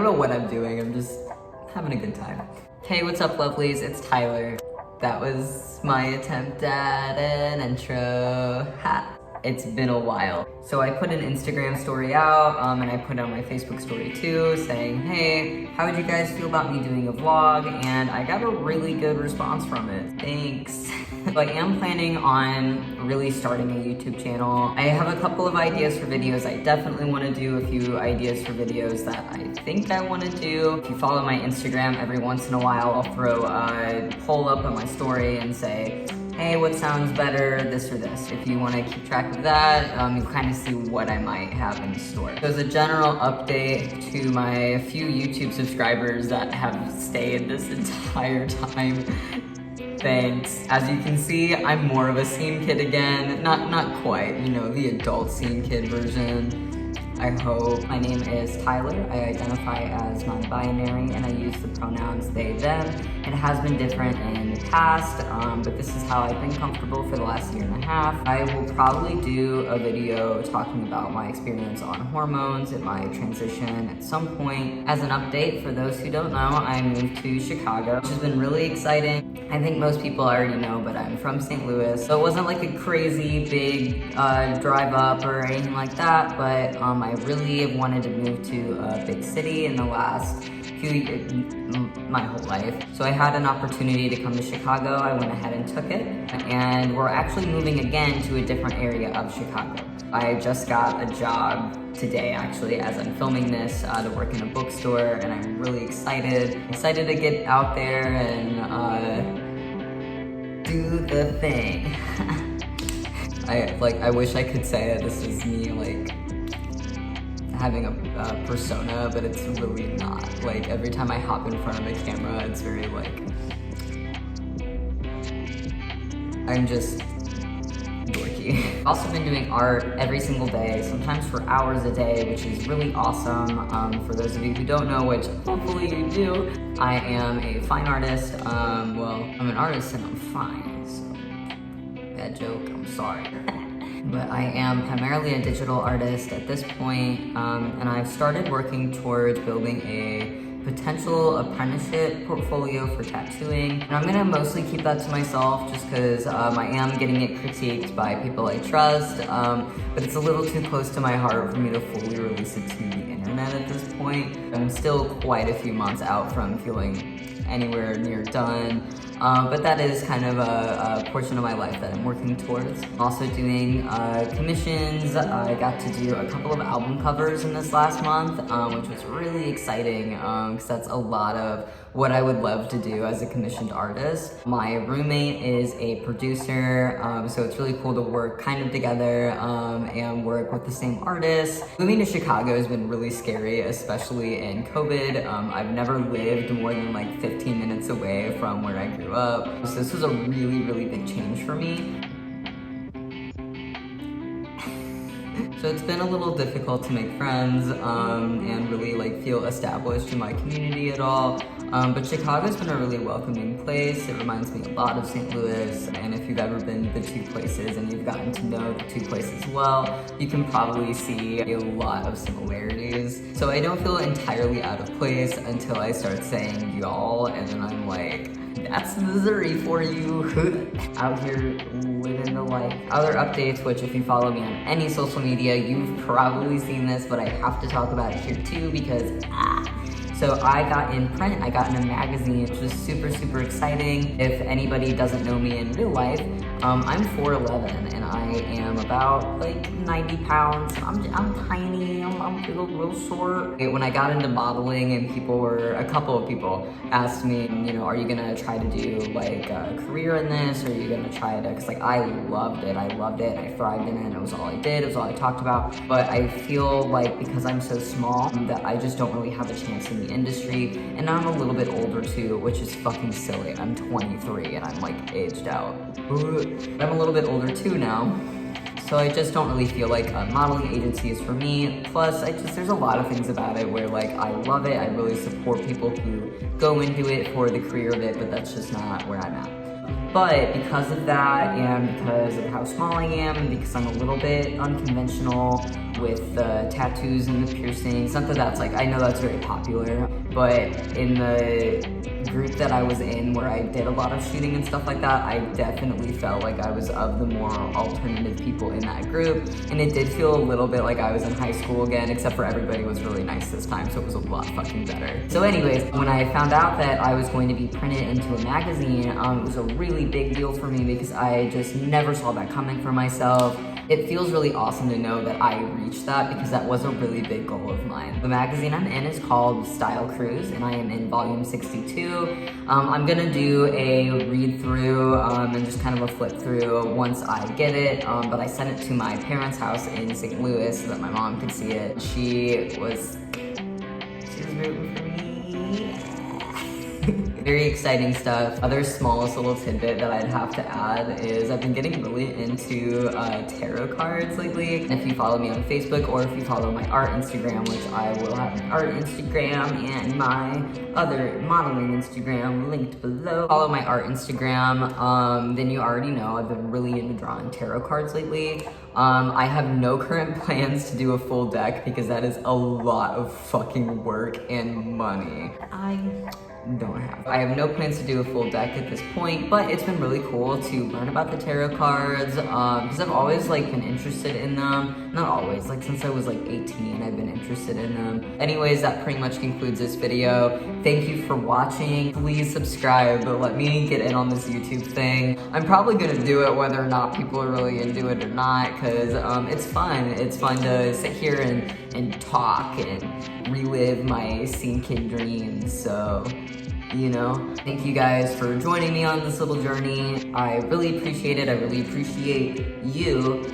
know what I'm doing. I'm just having a good time. Hey, what's up, lovelies? It's Tyler. That was my attempt at an intro. Ha! It's been a while. So I put an Instagram story out, and I put it on my Facebook story too, saying, hey, how would you guys feel about me doing a vlog? And I got a really good response from it. Thanks. So I am planning on really starting a YouTube channel. I have a couple of ideas for videos. I definitely want to do a few ideas for videos that I think I want to do. If you follow my Instagram, every once in a while I'll throw a poll up on my story and say, hey, what sounds better, this or this? If you want to keep track of that, you kind of see what I might have in store. So as a general update to my few YouTube subscribers that have stayed this entire time, thanks. As you can see, I'm more of a scene kid again. Not quite, you know, the adult scene kid version. I hope. My name is Tyler. I identify as non-binary and I use the pronouns they, them. It has been different in the past, but this is how I've been comfortable for the last year and a half. I will probably do a video talking about my experience on hormones and my transition at some point. As an update, for those who don't know, I moved to Chicago, which has been really exciting. I think most people already know, but I'm from St. Louis, so it wasn't like a crazy big drive up or anything like that, but I really have wanted to move to a big city in the last few years, my whole life. So I had an opportunity to come to Chicago. I went ahead and took it, and we're actually moving again to a different area of Chicago. I just got a job today, actually, as I'm filming this, to work in a bookstore, and I'm really excited to get out there and do the thing. I wish I could say that this is me, like, having a persona, but it's really not. Like, every time I hop in front of a camera, it's very, like, I'm just dorky. I've also been doing art every single day, sometimes for hours a day, which is really awesome. For those of you who don't know, which hopefully you do, I am a fine artist. Well, I'm an artist and I'm fine, so bad joke, I'm sorry. But I am primarily a digital artist at this point, and I've started working towards building a potential apprenticeship portfolio for tattooing. And I'm gonna mostly keep that to myself just because I am getting it critiqued by people I trust, but it's a little too close to my heart for me to fully release it to the internet at this point. I'm still quite a few months out from feeling anywhere near done. But that is kind of a portion of my life that I'm working towards. Also doing commissions. I got to do a couple of album covers in this last month, which was really exciting because that's a lot of what I would love to do as a commissioned artist. My roommate is a producer, so it's really cool to work kind of together and work with the same artists. Moving to Chicago has been really scary, especially in COVID. I've never lived more than like 15 minutes away from where I grew up. So this was a really, really big change for me. So it's been a little difficult to make friends and really like feel established in my community at all. But Chicago's been a really welcoming place. It reminds me a lot of St. Louis. And if you've ever been to the two places and you've gotten to know the two places well, you can probably see a lot of similarities. So I don't feel entirely out of place until I start saying y'all, and then I'm like, that's Missouri for you. Out here living the life. Other updates, which if you follow me on any social media, you've probably seen this, but I have to talk about it here too because So I got in print, I got in a magazine, which was super, super exciting. If anybody doesn't know me in real life, I'm 4'11", and I am about like 90 pounds. I'm tiny, I'm real short. When I got into modeling and a couple of people asked me, you know, are you gonna try to do like a career in this, or are you gonna try to, cause like I loved it, I thrived in it, it was all I did, it was all I talked about. But I feel like because I'm so small that I just don't really have a chance in the industry, and I'm a little bit older too, which is fucking silly. I'm 23 and I'm like aged out. But I'm a little bit older too now, so I just don't really feel like a modeling agency is for me. Plus, there's a lot of things about it where like I love it, I really support people who go into it for the career of it, but that's just not where I'm at. But because of that, and because of how small I am, and because I'm a little bit unconventional with the tattoos and the piercings, not that that's like, I know that's very popular, but in the group that I was in where I did a lot of shooting and stuff like that, I definitely felt like I was of the more alternative people in that group, and it did feel a little bit like I was in high school again, except for everybody was really nice this time, so it was a lot fucking better. So anyways, when I found out that I was going to be printed into a magazine, it was a really big deal for me because I just never saw that coming for myself. It feels really awesome to know that I reached that because that was a really big goal of mine. The magazine I'm in is called Style Cruise, and I am in volume 62. I'm gonna do a read through and just kind of a flip through once I get it, but I sent it to my parents' house in St. Louis so that my mom could see it. She was rooting for me. Very exciting stuff. Other smallest little tidbit that I'd have to add is I've been getting really into tarot cards lately. And if you follow me on Facebook or if you follow my art Instagram, which I will have an art Instagram and my other modeling Instagram linked below. Follow my art Instagram, then you already know I've been really into drawing tarot cards lately. I have no current plans to do a full deck because that is a lot of fucking work and money. I have no plans to do a full deck at this point, but it's been really cool to learn about the tarot cards because I've always like been interested in them. Not always, like since I was like 18, I've been interested in them. Anyways, that pretty much concludes this video. Thank you for watching. Please subscribe, but let me get in on this YouTube thing. I'm probably gonna do it whether or not people are really into it or not, because it's fun. It's fun to sit here and talk and relive my scene kid dreams, so you know. Thank you guys for joining me on this little journey. I really appreciate it. I really appreciate you.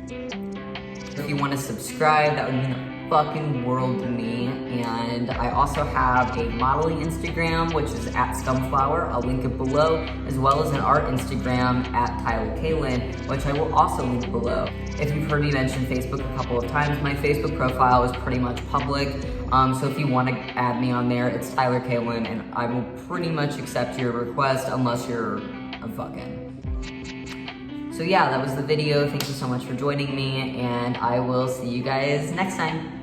If you want to subscribe, that would mean the fucking world to me. And I also have a modeling Instagram, which is at scumflowr. I'll link it below, as well as an art Instagram at Tyler Kalin, which I will also link below. If you've heard me mention Facebook a couple of times, my Facebook profile is pretty much public. So if you want to add me on there, it's Tyler Kalin, and I will pretty much accept your request unless you're a fucking. So yeah, that was the video. Thank you so much for joining me, and I will see you guys next time.